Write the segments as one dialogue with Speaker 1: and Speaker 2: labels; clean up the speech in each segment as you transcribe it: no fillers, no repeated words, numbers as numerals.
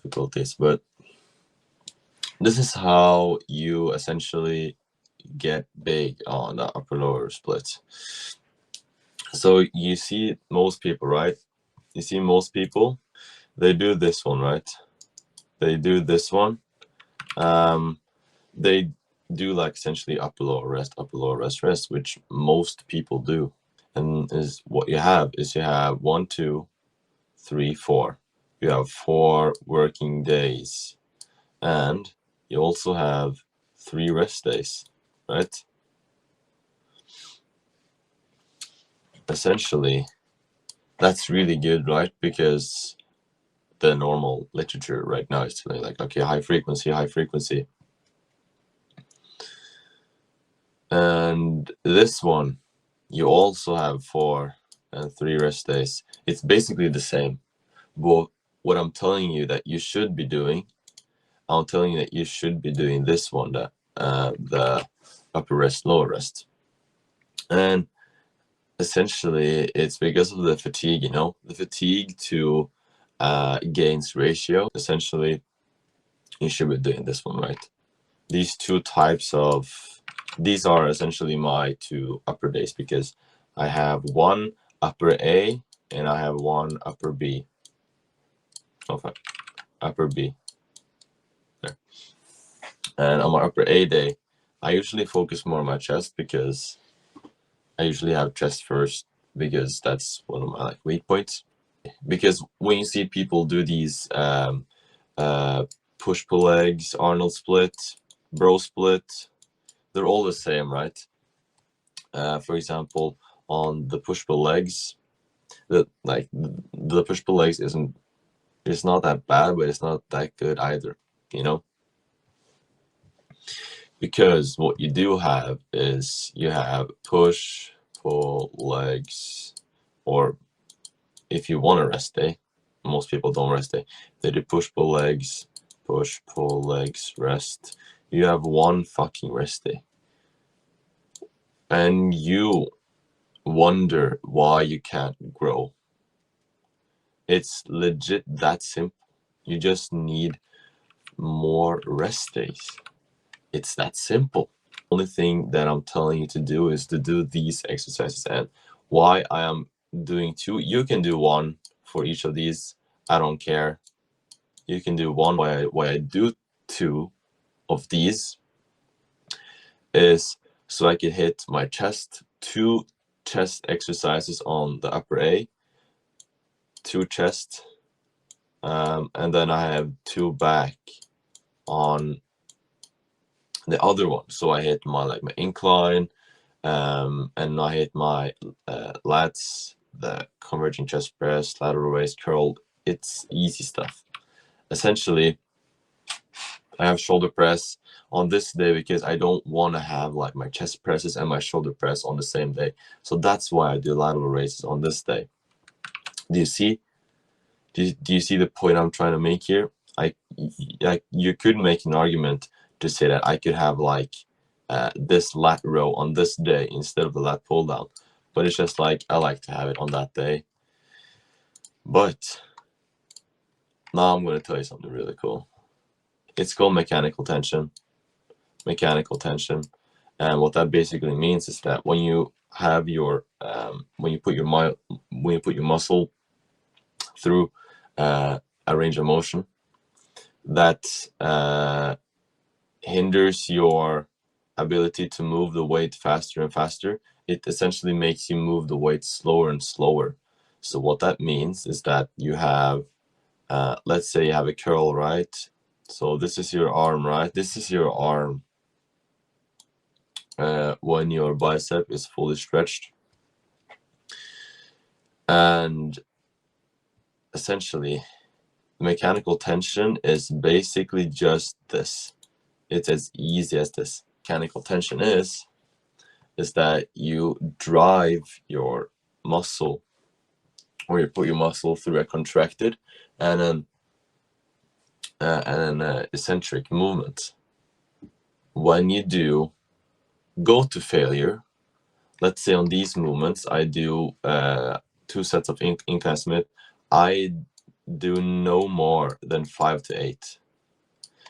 Speaker 1: difficulties, but this is how you essentially get big on the upper lower split. So you see most people, right? You see most people, they do this one, right? They do this one. They do like essentially upper lower rest, rest, which most people do. And is what you have is you have 1, 2, 3, 4. You have 4 working days, and you also have 3 rest days, right? Essentially, that's really good, right? Because the normal literature right now is telling like, okay, high frequency. And this one, you also have 4 and 3 rest days. It's basically the same. But what I'm telling you that you should be doing, I'm telling you that you should be doing this one, the upper rest, lower rest. And essentially, it's because of the fatigue, the fatigue to gains ratio. Essentially, you should be doing this one, right? These two types of, these are essentially my 2 upper days, because I have 1 upper A and I have 1 upper B. Okay, upper B. There. And on my upper A day, I usually focus more on my chest, because I usually have chest first, because that's one of my weak points. Because when you see people do these push-pull legs, Arnold split, bro split, they're all the same, right? For example, on the push-pull legs, the push-pull legs it's not that bad, but it's not that good either, because what you do have is you have push, pull legs, or if you want a rest day, most people don't rest day, they do push, pull legs, rest. You have 1 fucking rest day. And you wonder why you can't grow. It's legit that simple. You just need more rest days. It's that simple. Only thing that I'm telling you to do is to do these exercises. And why I am doing 2, you can do 1 for each of these. I don't care. You can do 1. Why I do 2 of these is so I can hit my chest, 2 chest exercises on the upper A, 2 chest, and then I have 2 back on the other one. So I hit my incline, and I hit my lats, the converging chest press, lateral raise, curl. It's easy stuff. Essentially, I have shoulder press on this day because I don't want to have my chest presses and my shoulder press on the same day. So that's why I do lateral raises on this day. Do you see? Do you see the point I'm trying to make here? You could make an argument to say that I could have this lat row on this day instead of the lat pull down, but it's just I like to have it on that day. But now I'm going to tell you something really cool. It's called mechanical tension. And what that basically means is that when you have your when you put your muscle through a range of motion, that hinders your ability to move the weight faster and faster. It essentially makes you move the weight slower and slower. So what that means is that you have, let's say you have a curl, right? So this is your arm, right? This is your arm when your bicep is fully stretched. And essentially, mechanical tension is basically just this. It's as easy as this. Mechanical tension is that you drive your muscle, or you put your muscle through a contracted and an eccentric movement. When you do go to failure, let's say on these movements, I do 2 sets of incline Smith. I do no more than 5 to 8.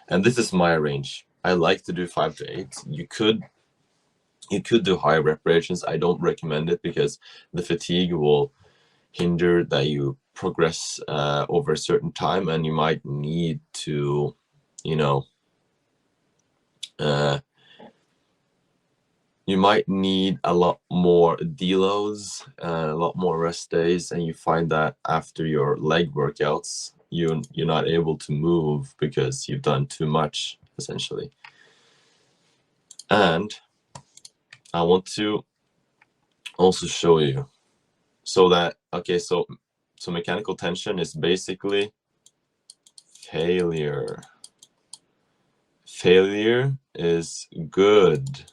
Speaker 1: And this is my range. I like to do 5 to 8. You could do higher repetitions. I don't recommend it because the fatigue will hinder that you progress over a certain time, and you might need to, you might need a lot more deloads, a lot more rest days, and you find that after your leg workouts, you're not able to move because you've done too much, essentially. And I want to also show you so mechanical tension is basically failure. Failure is good.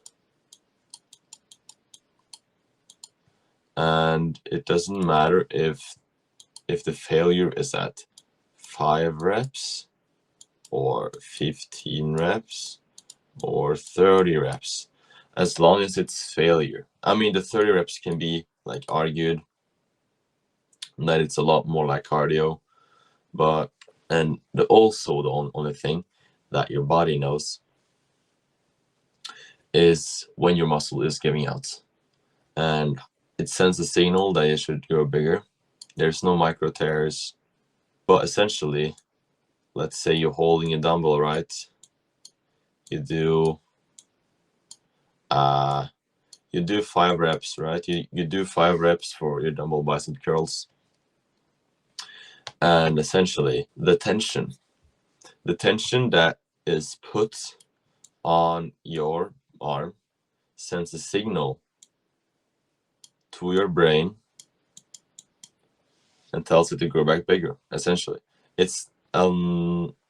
Speaker 1: And it doesn't matter if the failure is at 5 reps or 15 reps or 30 reps, as long as it's failure. I mean, the 30 reps can be like argued that it's a lot more like cardio, but also the only thing that your body knows is when your muscle is giving out, and it sends a signal that it should grow bigger. There's no micro tears, but essentially, let's say you're holding a dumbbell, right? You do 5 reps, right? You do 5 reps for your dumbbell bicep curls, and essentially the tension that is put on your arm sends a signal to your brain and tells it to grow back bigger. Essentially, it's not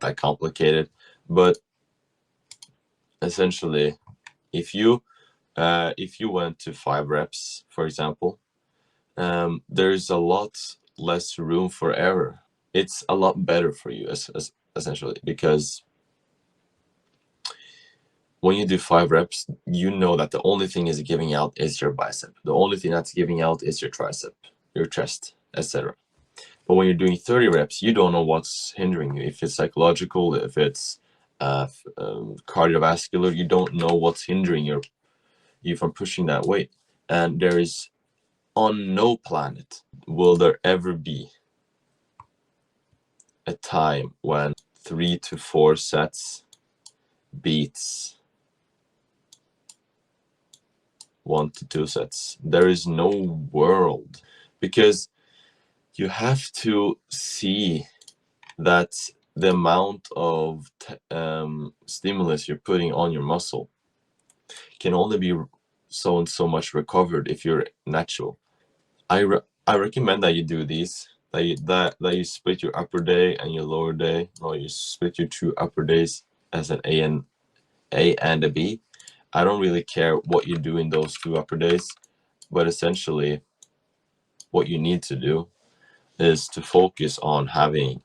Speaker 1: that complicated, but essentially, if you went to 5 reps, for example, there's a lot less room for error. It's a lot better for you, essentially, because when you do 5 reps, you know that the only thing is giving out is your bicep. The only thing that's giving out is your tricep, your chest, etc. But when you're doing 30 reps, you don't know what's hindering you. If it's psychological, if it's cardiovascular, you don't know what's hindering you from pushing that weight. And there is, on no planet will there ever be a time when 3 to 4 sets beats 1 to 2 sets. There is no world, because you have to see that the amount of stimulus you're putting on your muscle can only be so and so much recovered if you're natural. I recommend that you do these, that you split your upper day and your lower day, or you split your 2 upper days as an A and a B. I don't really care what you do in those 2 upper days, but essentially what you need to do is to focus on having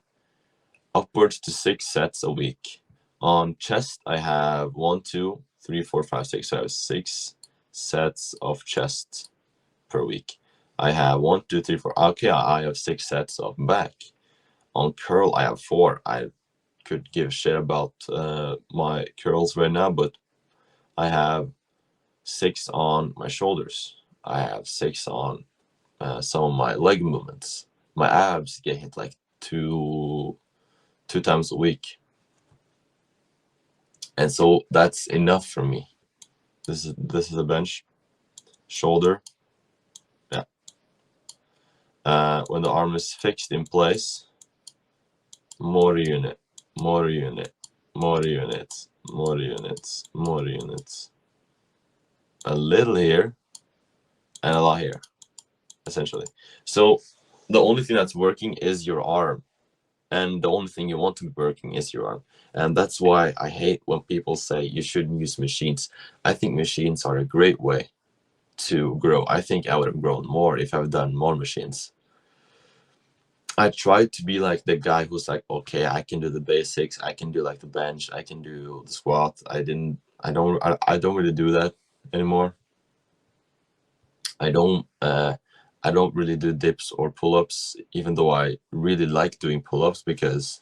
Speaker 1: upwards to 6 sets a week. On chest, I have 1, 2, 3, 4, 5, 6. So I have 6 sets of chest per week. I have 1, 2, 3, 4. Okay, I have 6 sets of back. On curl, I have 4. I could give a shit about my curls right now, but I have 6 on my shoulders. I have 6 on some of my leg movements. My abs get hit like two times a week, and so that's enough for me. This is a bench, shoulder. Yeah. When the arm is fixed in place, more unit, more unit, more units, more units, more units. A little here and a lot here, essentially. So the only thing that's working is your arm, and the only thing you want to be working is your arm. And that's why I hate when people say you shouldn't use machines. I think machines are a great way to grow. I think I would have grown more if I've done more machines. I tried to be like the guy who's like, okay, I can do the basics. I can do like the bench. I can do the squat. I don't really do that anymore. I don't I don't really do dips or pull-ups, even though I really like doing pull-ups, because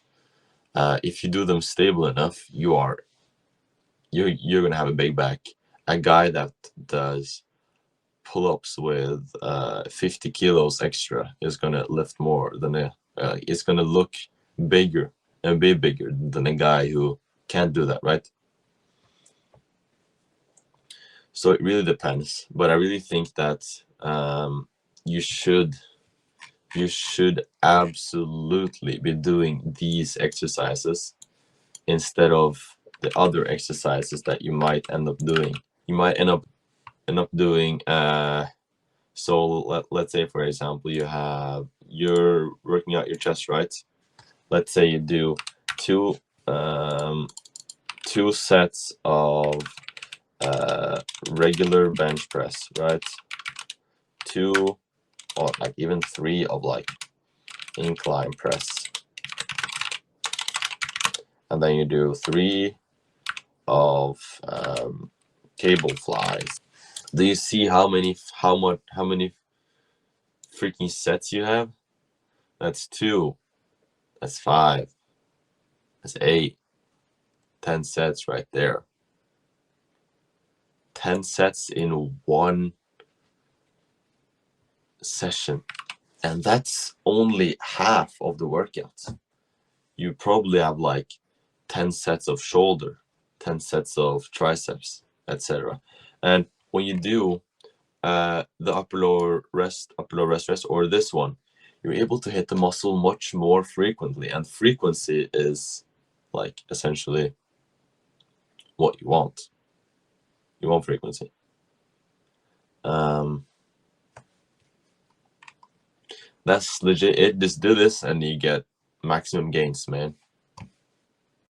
Speaker 1: if you do them stable enough, you're gonna have a big back. A guy that does pull-ups with 50 kilos extra is gonna lift more than it's gonna look bigger and be bigger than a guy who can't do that, right? So it really depends, but I really think that you should absolutely be doing these exercises instead of the other exercises that you might end up doing. You might end up doing so let's say, for example, you're working out your chest, right? Let's say you do two sets of regular bench press, right? Two, or like even three of like incline press, and then you do three of cable flies. Do you see how many freaking sets you have? That's 2, that's 5, that's 8, 10 sets right there. 10 sets in one session, and that's only half of the workout. You probably have like 10 sets of shoulder, 10 sets of triceps, etc. And when you do the upper lower rest, or this one, you're able to hit the muscle much more frequently, and frequency is like essentially what you want. You want frequency. That's legit it. Just do this and you get maximum gains, man.